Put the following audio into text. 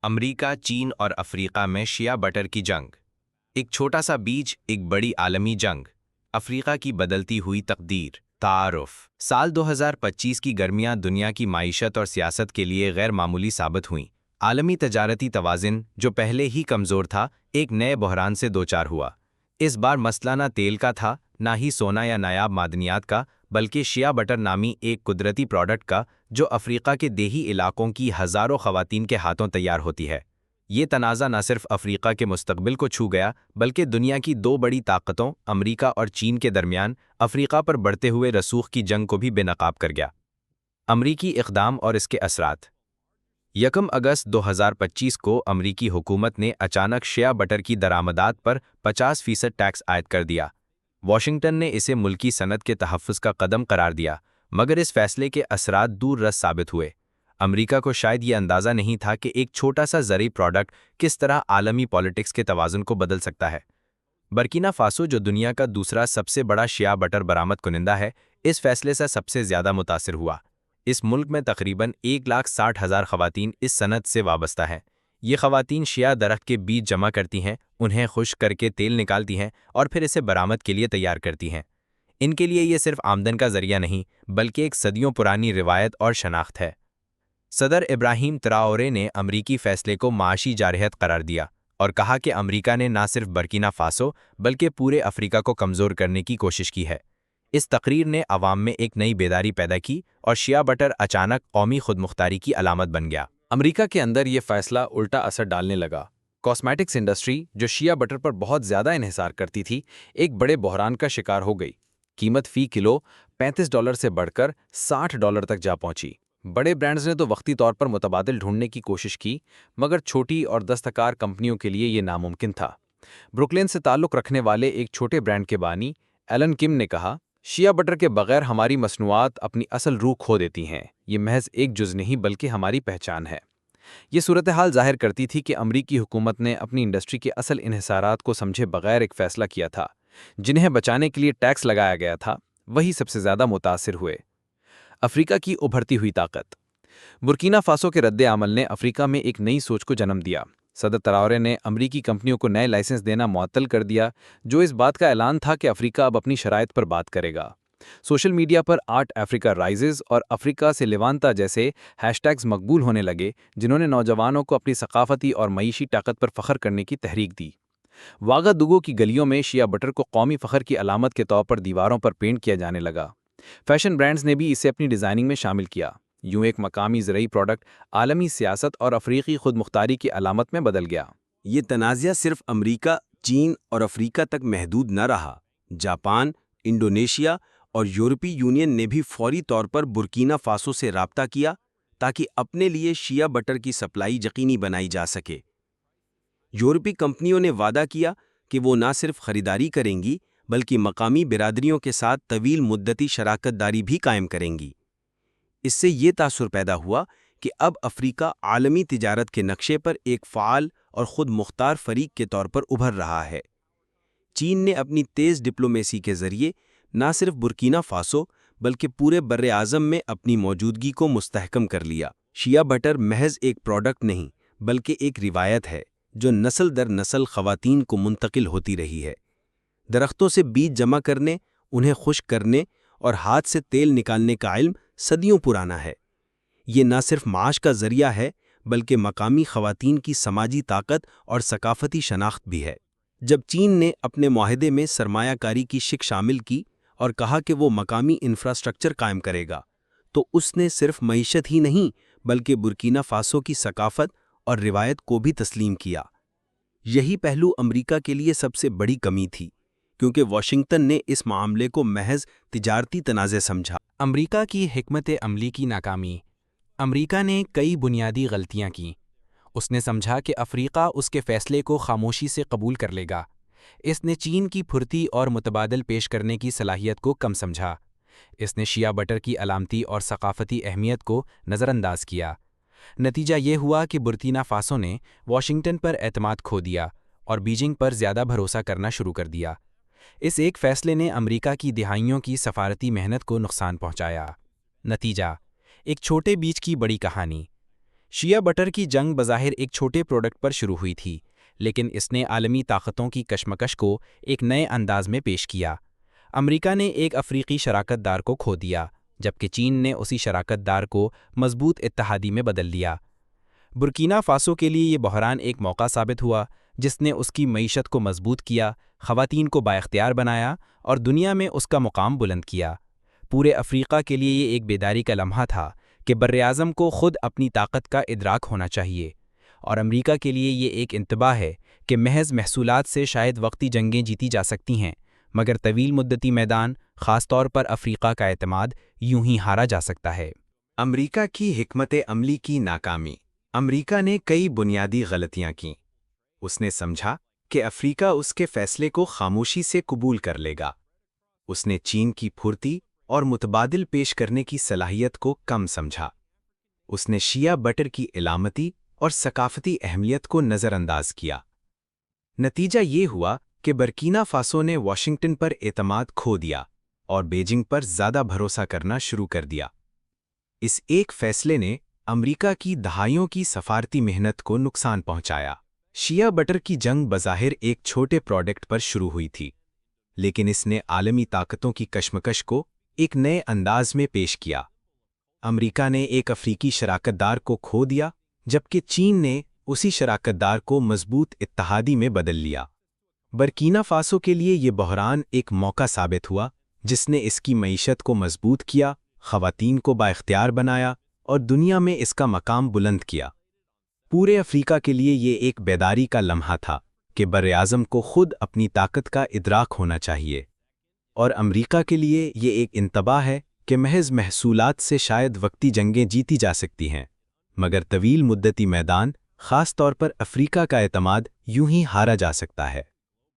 امریکہ، چین اور افریقہ میں شیعہ بٹر کی جنگ۔ ایک چھوٹا سا بیج، ایک بڑی عالمی جنگ۔ افریقہ کی بدلتی ہوئی تقدیر۔ تعارف۔ سال 2025 کی گرمیاں دنیا کی معیشت اور سیاست کے لیے غیر معمولی ثابت ہوئیں۔ عالمی تجارتی توازن، جو پہلے ہی کمزور تھا، ایک نئے بحران سے دوچار ہوا۔ اس بار مسئلہ نہ تیل کا تھا، نہ ہی سونا یا نایاب معدنیات کا، بلکہ شیعہ بٹر نامی ایک قدرتی پروڈکٹ کا، جو افریقہ کے دیہی علاقوں کی ہزاروں خواتین کے ہاتھوں تیار ہوتی ہے۔ یہ تنازع نہ صرف افریقہ کے مستقبل کو چھو گیا، بلکہ دنیا کی دو بڑی طاقتوں، امریکہ اور چین کے درمیان افریقہ پر بڑھتے ہوئے رسوخ کی جنگ کو بھی بے نقاب کر گیا۔ امریکی اقدام اور اس کے اثرات۔ 1 اگست 2025 کو امریکی حکومت نے اچانک شیعہ بٹر کی درآمدات پر 50% ٹیکس عائد کر دیا۔ واشنگٹن نے اسے ملکی صنعت کے تحفظ کا قدم قرار دیا، مگر اس فیصلے کے اثرات دور رس ثابت ہوئے۔ امریکہ کو شاید یہ اندازہ نہیں تھا کہ ایک چھوٹا سا زرعی پروڈکٹ کس طرح عالمی پالیٹکس کے توازن کو بدل سکتا ہے۔ برکینا فاسو، جو دنیا کا دوسرا سب سے بڑا شیعہ بٹر برآمد کنندہ ہے، اس فیصلے سے سب سے زیادہ متاثر ہوا۔ اس ملک میں تقریباً 1,60,000 خواتین اس صنعت سے وابستہ ہیں۔ یہ خواتین شیعہ درخت کے بیج جمع کرتی ہیں، انہیں خشک کر کے تیل نکالتی ہیں اور پھر اسے برآمد کے لیے تیار کرتی ہیں۔ ان کے لیے یہ صرف آمدن کا ذریعہ نہیں، بلکہ ایک صدیوں پرانی روایت اور شناخت ہے۔ صدر ابراہیم تراورے نے امریکی فیصلے کو معاشی جارحیت قرار دیا اور کہا کہ امریکہ نے نہ صرف برکینا فاسو بلکہ پورے افریقہ کو کمزور کرنے کی کوشش کی ہے۔ اس تقریر نے عوام میں ایک نئی بیداری پیدا کی اور شیعہ بٹر اچانک قومی خود مختاری کی علامت بن گیا۔ امریکہ کے اندر یہ فیصلہ الٹا اثر ڈالنے لگا۔ کاسمیٹکس انڈسٹری، جو شیعہ بٹر پر بہت زیادہ انحصار کرتی تھی، ایک بڑے بحران کا شکار ہو گئی۔ قیمت فی کلو $35 سے بڑھ کر $60 تک جا پہنچی۔ بڑے برانڈز نے تو وقتی طور پر متبادل ڈھونڈنے کی کوشش کی، مگر چھوٹی اور دستکار کمپنیوں کے لیے یہ ناممکن تھا۔ بروکلین سے تعلق رکھنے والے ایک چھوٹے برانڈ کے بانی ایلن کم نے کہا، شیعہ بٹر کے بغیر ہماری مصنوعات اپنی اصل روح کھو دیتی ہیں۔ یہ محض ایک جز نہیں بلکہ ہماری پہچان ہے۔ یہ صورتحال ظاہر کرتی تھی کہ امریکی حکومت نے اپنی انڈسٹری کے اصل انحصارات کو سمجھے بغیر ایک فیصلہ کیا تھا۔ جنہیں بچانے کے لیے ٹیکس لگایا گیا تھا، وہی سب سے زیادہ متاثر ہوئے۔ افریقہ کی ابھرتی ہوئی طاقت۔ برکینا فاسو کے رد عمل نے افریقہ میں ایک نئی سوچ کو جنم دیا۔ صدر تراورے نے امریکی کمپنیوں کو نئے لائسنس دینا معطل کر دیا، جو اس بات کا اعلان تھا کہ افریقہ اب اپنی شرائط پر بات کرے گا۔ سوشل میڈیا پر آرٹ افریقہ رائزز اور افریقہ سے لیوانتا جیسے ہیش ٹیگز مقبول ہونے لگے، جنہوں نے نوجوانوں کو اپنی ثقافتی اور معیشی طاقت پر فخر کرنے کی تحریک دی۔ واگادوگو کی گلیوں میں شیعہ بٹر کو قومی فخر کی علامت کے طور پر دیواروں پر پینٹ کیا جانے لگا۔ فیشن برانڈز نے بھی اسے اپنی ڈیزائننگ میں شامل کیا۔ یوں ایک مقامی زرعی پروڈکٹ عالمی سیاست اور افریقی خود مختاری کی علامت میں بدل گیا۔ یہ تنازع صرف امریکہ، چین اور افریقہ تک محدود نہ رہا۔ جاپان، انڈونیشیا اور یورپی یونین نے بھی فوری طور پر برکینا فاسو سے رابطہ کیا تاکہ اپنے لیے شیعہ بٹر کی سپلائی یقینی بنائی جا سکے۔ یورپی کمپنیوں نے وعدہ کیا کہ وہ نہ صرف خریداری کریں گی بلکہ مقامی برادریوں کے ساتھ طویل مدتی شراکت داری بھی قائم کریں گی۔ اس سے یہ تاثر پیدا ہوا کہ اب افریقہ عالمی تجارت کے نقشے پر ایک فعال اور خود مختار فریق کے طور پر ابھر رہا ہے۔ چین نے اپنی تیز ڈپلومیسی کے ذریعے نہ صرف برکینا فاسو بلکہ پورے بر اعظم میں اپنی موجودگی کو مستحکم کر لیا۔ شیعہ بٹر محض ایک پروڈکٹ نہیں بلکہ ایک روایت ہے جو نسل در نسل خواتین کو منتقل ہوتی رہی ہے۔ درختوں سے بیج جمع کرنے، انہیں خشک کرنے اور ہاتھ سے تیل نکالنے کا علم صدیوں پرانا ہے۔ یہ نہ صرف معاش کا ذریعہ ہے بلکہ مقامی خواتین کی سماجی طاقت اور ثقافتی شناخت بھی ہے۔ جب چین نے اپنے معاہدے میں سرمایہ کاری کی شق شامل کی اور کہا کہ وہ مقامی انفراسٹرکچر قائم کرے گا، تو اس نے صرف معیشت ہی نہیں بلکہ برکینا فاسو کی ثقافت اور روایت کو بھی تسلیم کیا۔ یہی پہلو امریکہ کے لیے سب سے بڑی کمی تھی، کیونکہ واشنگٹن نے اس معاملے کو محض تجارتی تنازع سمجھا۔ امریکہ کی حکمت عملی کی ناکامی۔ امریکہ نے کئی بنیادی غلطیاں کیں۔ اس نے سمجھا کہ افریقہ اس کے فیصلے کو خاموشی سے قبول کر لے گا۔ اس نے چین کی پھرتی اور متبادل پیش کرنے کی صلاحیت کو کم سمجھا۔ اس نے شیعہ بٹر کی علامتی اور ثقافتی اہمیت کو نظر انداز کیا۔ نتیجہ یہ ہوا کہ برکینا فاسو نے واشنگٹن پر اعتماد کھو دیا اور بیجنگ پر زیادہ بھروسہ کرنا شروع کر دیا۔ اس ایک فیصلے نے امریکہ کی دہائیوں کی سفارتی محنت کو نقصان پہنچایا۔ نتیجہ، ایک چھوٹے بیج کی بڑی کہانی۔ شیعہ بٹر کی جنگ بظاہر ایک چھوٹے پروڈکٹ پر شروع ہوئی تھی، لیکن اس نے عالمی طاقتوں کی کشمکش کو ایک نئے انداز میں پیش کیا۔ امریکہ نے ایک افریقی شراکت دار کو کھو دیا، جبکہ چین نے اسی شراکت دار کو مضبوط اتحادی میں بدل دیا۔ برکینا فاسو کے لیے یہ بحران ایک موقع ثابت ہوا جس نے اس کی معیشت کو مضبوط کیا، خواتین کو بااختیار بنایا اور دنیا میں اس کا مقام بلند کیا۔ پورے افریقہ کے لیے یہ ایک بیداری کا لمحہ تھا کہ براعظم کو خود اپنی طاقت کا ادراک ہونا چاہیے، اور امریکہ کے لیے یہ ایک انتباہ ہے کہ محض محصولات سے شاید وقتی جنگیں جیتی جا سکتی ہیں، مگر طویل مدتی میدان، خاص طور پر افریقہ کا اعتماد، یوں ہی ہارا جا سکتا ہے۔ امریکہ کی حکمت عملی کی ناکامی۔ امریکہ نے کئی بنیادی غلطیاں کیں۔ اس نے سمجھا کہ افریقہ اس کے فیصلے کو خاموشی سے قبول کر لے گا۔ اس نے چین کی پھرتی اور متبادل پیش کرنے کی صلاحیت کو کم سمجھا۔ اس نے شیعہ بٹر کی علامتی اور ثقافتی اہمیت کو نظر انداز کیا۔ نتیجہ یہ ہوا کہ برکینا فاسو نے واشنگٹن پر اعتماد کھو دیا اور بیجنگ پر زیادہ بھروسہ کرنا شروع کر دیا۔ اس ایک فیصلے نے امریکہ کی دہائیوں کی سفارتی محنت کو نقصان پہنچایا۔ شیعہ بٹر کی جنگ بظاہر ایک چھوٹے پروڈکٹ پر شروع ہوئی تھی، لیکن اس نے عالمی طاقتوں کی کشمکش کو ایک نئے انداز میں پیش کیا۔ امریکہ نے ایک افریقی شراکت دار کو کھو دیا، جبکہ چین نے اسی شراکت دار کو مضبوط اتحادی میں بدل لیا۔ برکینا فاسو کے لیے یہ بحران ایک موقع ثابت ہوا جس نے اس کی معیشت کو مضبوط کیا، خواتین کو بااختیار بنایا اور دنیا میں اس کا مقام بلند کیا۔ پورے افریقہ کے لیے یہ ایک بیداری کا لمحہ تھا کہ براعظم کو خود اپنی طاقت کا ادراک ہونا چاہیے، اور امریکہ کے لیے یہ ایک انتباہ ہے کہ محض محصولات سے شاید وقتی جنگیں جیتی جا سکتی ہیں، مگر طویل مدتی میدان، خاص طور پر افریقہ کا اعتماد، یوں ہی ہارا جا سکتا ہے۔